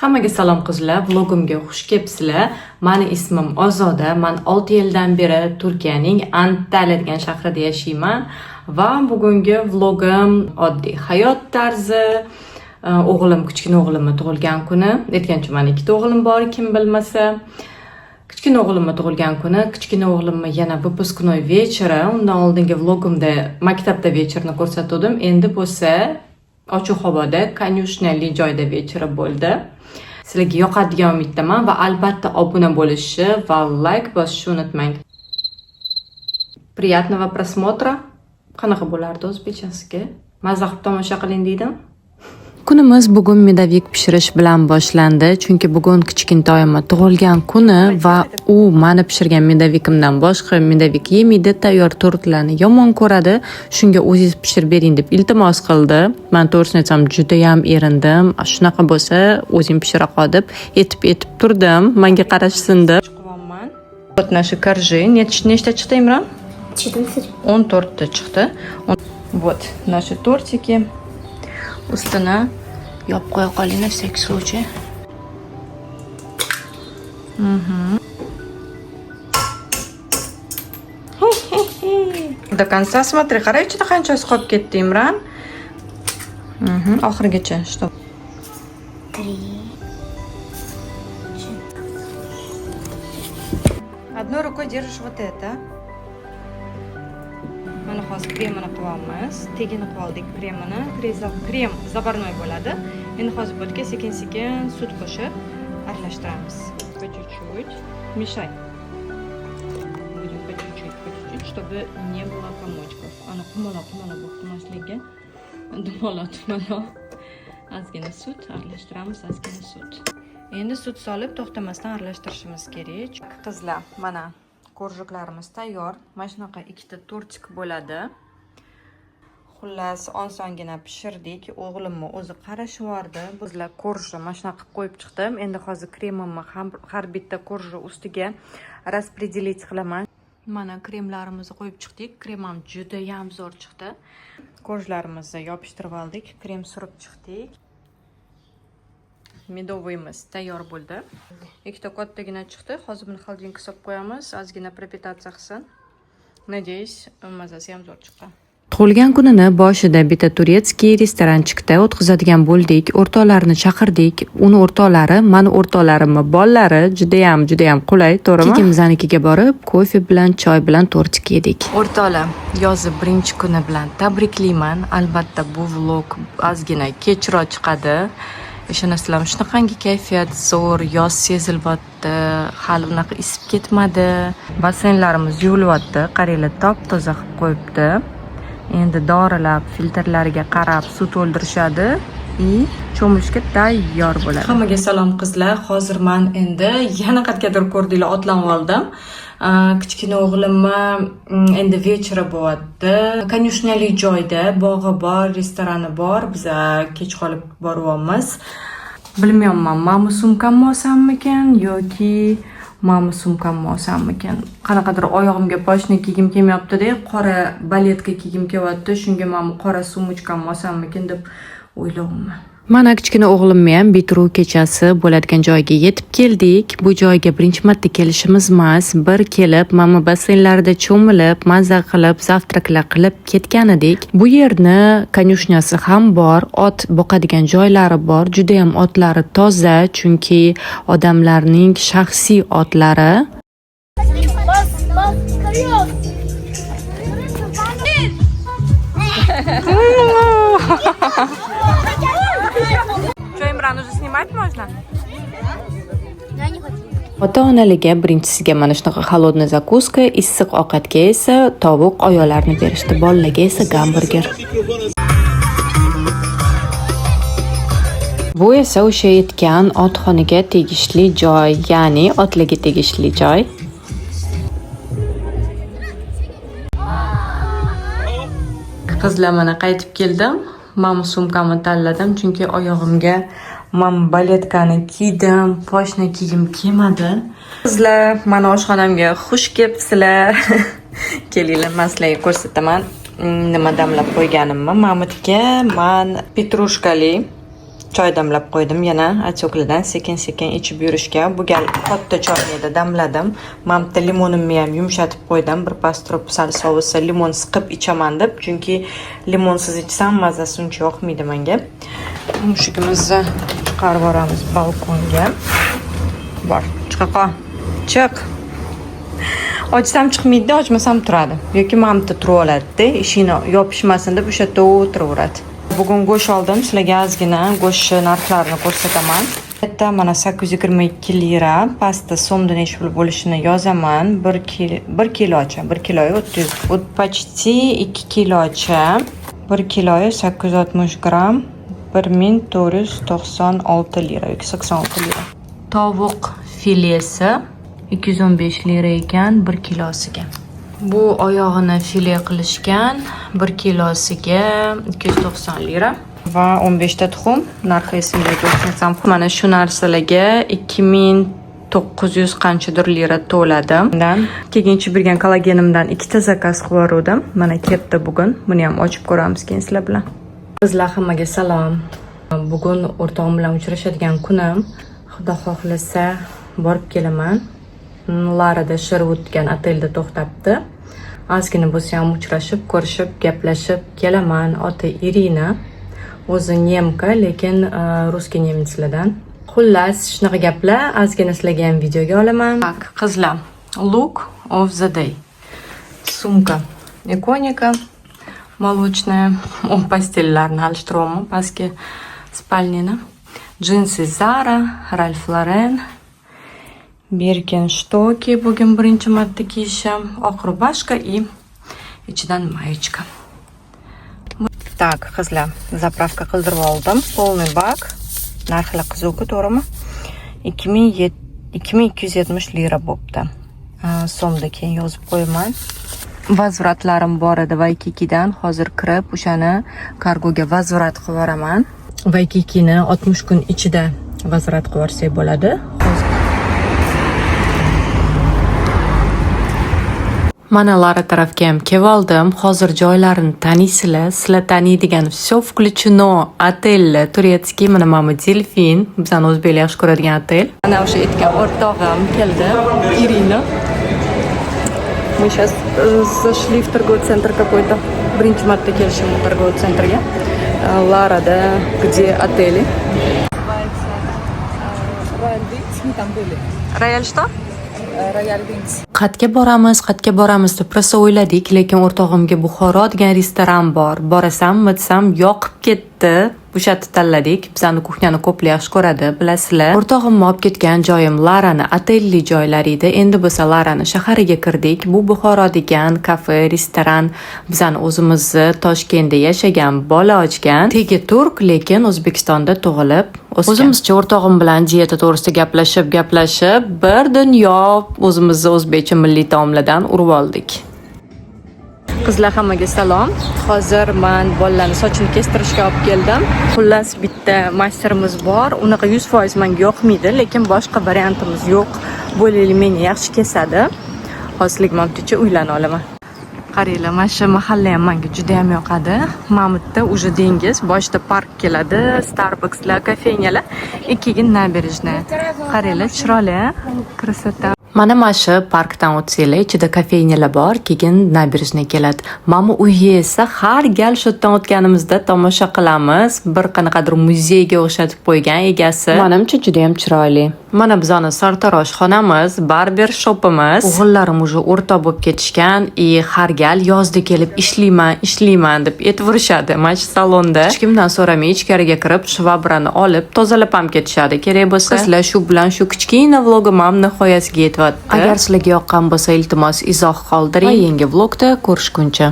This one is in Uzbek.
Hammaga salom qizlar, vlogimga xush kelibsizlar. Meni ismim Ozoda. Men 6 yildan beri Turkiyaning Antalya degan shahrida yashayman va bugungi vlogim oddiy hayot tarzi. O'g'lim, kichkina o'g'limning tug'ilgan kuni. Aytgancha men ikkita o'g'lim bor, kim bilmasa. Kichkina o'g'limning tug'ilgan kuni, kichkina o'g'limni yana выпускной вечeri. Undan oldingi vlogimda maktabda večerni ko'rsatdim. Endi bo'lsa ochiq havoda, konyushnyali joyda večeri bo'ldi. Sizlarga yoqadigan umiddaman va albatta obuna bo'lishni va like bosishni unutmang. Приятного просмотра. Qanaqa bo'lardi o'zbekchasiga? Mazza qilib tomosha qiling deydim. Kunimiz bugun medovik pishirish bilan boshlandi, chunki bugun kichkintoyimning tug'ilgan kuni va u meni pishirgan medovikimdan boshqa medovik yemaydi, tayyor tortlarni yomon ko'radi. Shunga o'zingiz pishirib bering deb iltimos qildi. Men to'g'risini aytsam juda ham erindim. Shunaqa bo'lsa, o'zing pishira qol deb etib turdim. Menga qarashsinda. Chiqyapman. Вот наши коржи. Nechta chiqdi Imron? 14 ta chiqdi. Вот наши тортики. Ustini yopib qo'ya qoling, на всякий случай. До конца смотри, qarang ichida qanchasi qolib ketdi Imron. Oxirigacha, что? 3. Одной рукой держишь вот это. Mana hozir kremini qilamiz. Tegini qilib oldik kremini. Krem zabarnoy bo'ladi. Endi hozir bu yerga sekin-sekin sut qo'shib aralashtiramiz. По чуть-чуть. Мешай. Будем по чуть-чуть, чтобы не было комочков. Ana qumaloq bo'lmasligiga. Dumaloq. Ozgina sut aralashtiramiz, ozgina sut. Endi sut solib to'xtamasdan aralashtirishimiz kerak. Qizlar, mana korjuklarimiz tayyor. Mana shunaqa ikkita tortik bo'ladi. Xullas, osongina pishirdik. O'g'limni o'zi qarashivordi. Bizlar korjni mana shunaqa qilib qo'yib chiqdim. Endi hozir kremimni har bitta korji ustiga распределить qilaman. Mana kremlarimizni qo'yib chiqdik. Krem ham juda ham zo'r chiqdi. Korjlarimizni yopishtirib oldik. Krem surib chiqdik. Medoviyimiz tayyor bo'ldi. Ikkita kattagina chiqdi. Hozir buni xolodilnikka solib qo'yamiz. Ozgina propitatsiya qilsin. Nadеюсь, mazasi ham zo'r chiqqan. Tug'ilgan kunini boshida bitta turetskiy restoranchikda o'tkazadigan bo'ldik. O'rtoqlarni chaqirdik. Uni o'rtoqlari, meni o'rtoqlarimning bolalari juda ham qulay, to'g'rimi? Kekimiznikiga borib, kofe bilan, choy bilan tortik yedik. O'rtoqlar, yozni birinchi kuni bilan tabriklayman. Albatta bu vlog ozgina kechroq chiqadi. Ishonasizlarmi, shunaqangi kayfiyat zo'r, yoz sezilyapti, hali unaqa isib ketmadi. Basseynlarimiz yuvilyapti, qaranglar, top-toza qilib qo'yibdi. Endi dorilab, filtrlariga qarab suv to'ldirishadi va cho'milishga tayyor bo'ladi. Hammaga salom qizlar. Hozir men endi yana qayergadir ko'rdinglar, otlanib oldim. Kichkina o'g'limni endi večeri bo'lyapti. Konyushnyali joyda, bog'i bor, restorani bor. Biz kech qolib boryapmiz. Bilmayman, meni sumkamni olsammikan yoki meni sumkamni olsammikan. Qanaqadir oyog'imga poshna kiygim kelmayapti-da, qora baletka kiygim kelyapti. Shunga meni qora sumочкамni olsammikan deb o'ylayapman. Mana kichkina o'g'limni ham bitiruv kechasi bo'ladigan joyga yetib keldik. Bu joyga birinchi marta kelishimiz emas. Bir kelib, mana basseynlarda cho'milib, mazza qilib, zavtraklar qilib ketgan edik. Bu yerni konyushnyasi ham bor, ot boqadigan joylari bor. Juda ham otlari toza, chunki odamlarning shaxsiy otlari. Что, Имран, уже снимать можно? Я не хочу. Ota-onaliga birinchisiga mana shunaqa холодный zakuska, issiq ovqatga esa tovuq oyoqlarini berishdi, bolalarga esa gamburger. Bu esa o'sha aytgan otxonaga tegishli joy, ya'ni otlarga tegishli joy. Qizlar, mana qaytib keldim. Men sumkamni tanladim chunki oyog'imga men baletkani kiydim, poshna kiyim kelmadi. Qizlar, mana oshxonamga xush kelibsizlar. Kelinglar, men sizlarga ko'rsataman nima damlab qo'yganimni. Mamutga men petrushkali choy damlab qo'ydim yana atyokladan sekin ichib yurishga. Bu gal katta choynakda damladim. Mana bitta limonimni ham yumshatib qo'ydim. Birpas turib sal sovisa limon siqib ichaman deb, chunki limonsiz ichsam mazasi uncha yoqmaydi menga. Mushugimizni chiqarib yuboramiz balkonga. Bor, chiqa qol. Chiq. Ochsam chiqmaydi, ochmasam turadi. Yoki mamta turib oladi-da, ishini yopishmasin deb o'sha yerda o'tiraveradi. Bugun go'sht oldim. Sizlarga ozgina go'sht narxlarini ko'rsataman. Bitta mana 822 lira, pastda so'mda necha pul bo'lishini yozaman. 1 kilocha, 1 kiloga 300. Bu почти 2 kilocha. 1 kiloga 860 gram, 1496 lira yoki 86 lira. Tovuq filesi 215 lira ekan 1 kilosiga. Bu oyog'ini file qilishgan 1 kilosiga 290 lira va 15 ta tuxum. Narxi esimga keltirsam, mana shu narsalarga 2900 qanchadir lira to'ladi. Undan keyin ichib bergan kollagenimdan 2 ta zakaz qilib yubordim. Mana ketdi bugun. Buni ham ochib ko'ramiz keyin sizlar bilan. Sizlar hammaga salom. Bugun o'rtog'im bilan uchrashadigan kunim. Xudo xohlasa borib kelaman. Larada Sherwoodgan otelda to'xtabdi. Ozgina bo'lsa ham uchrashib, ko'rishib, gaplashib kelaman. Oti Irina. O'zi nemka, lekin ruskiy nemetslardan. Xullas, shunaqa gaplar. Ozgina sizlarga ham videoga olaman. Tak, qizlar. Look of the day. Sumka. Ikonika. Молочная. Постельlarni alishtiryapman. Pastki spalnini. Джинсы Zara, Ralph Lauren. Birkenstock bugun birinchi marta kiyishim. Oq rubashka и ichidan mayochka. Tak, qizlar, zapravka qildirib oldim. Полный bak. Narxlar qiziq, to'g'rimi? 2270 lira bo'pti. So'mda keyin yozib qo'yaman. Vazvratlarim bor edi Waikikidan. Hozir kirib, o'shani kargoga vazvrat qilib yuboraman. Waikikini 60 kun ichida vazvrat qilib yuborsak bo'ladi. Mana Lara tarafga ham kelib oldim. Hozir joylarini taniysizlar. Sizlar taniydigan все включено otel turetskiy. Mana Delfin, bizani o'zbeklar yaxshi ko'radigan otel. Mana o'sha aytgan o'rtog'im keldi, Irina. Мы сейчас зашли в торговый центр какой-то. Birinchi marta kelishim торговый центрga. Larada, где отели. Royal Wings, мы там были. Royal что? Royal Wings. Qatga boramiz deb rosa o'yladik, lekin o'rtog'imga Buxoro degan restoran bor. Borasammi desam, yoqib ketdi. O'sha yerni tanladik. Bizani kuxnyani ko'plar yaxshi ko'radi, bilasizlar. O'rtog'imni olib ketgan joyim Larani otelli joylar edi. Endi bo'lsa Larani shahariga kirdik. Bu Buxoro degan kafe, restoran bizani o'zimizni Toshkentda yashagan bola ochgan. Tegi turk, lekin O'zbekistonda tug'ilib o'sgan. O'zimizcha o'rtog'im bilan diyeta to'g'risida gaplashib, bir dunyo o'zimizni o'zbekcha milliy taomlardan urib oldik. Qizlar, hammaga salom. Hozir men bolalarni sochini kestirishga olib keldim. Xullas, bitta masterimiz bor. Unaqa 100% menga yoqmaydi, lekin boshqa variantimiz yo'q. Bo'lali meni yaxshi kesadi. Hozirlik mamticha uylana olaman. Qaranglar, mana shu mahalla ham menga juda ham yoqadi. Mamutda уже dengiz, boshda park keladi, Starbuckslar, kafenelar, ikkiga nabережная. Qaranglar, chiroyli, krasota. Mana shu parkdan o'tsanglar, ichida kafenelar bor, keyin nabережная keladi. Mana uyi esa har gal shu yerdan o'tganimizda tomosha qilamiz. Bir qanaqadir muzeyga o'xshatib qo'ygan egasi. Menimcha juda ham chiroyli. Mana bizning sartarosh xonamiz, barber shopimiz. O'g'illarim уже o'rta bo'lib ketishgan, har gal yozda kelib ishlayman deb aytverishadi. Mana shu salonda hech kimdan so'ramay ichkariga kirib, shvabrani olib, tozalab ham ketishadi. Kerak bo'lsa, sizlar shu bilan shu kichkina vlogim ham nihoyasiga yetdi. Agar sizlarga yoqqan bo'lsa, iltimos izoh qoldiring. Yangi vlogda ko'rishguncha.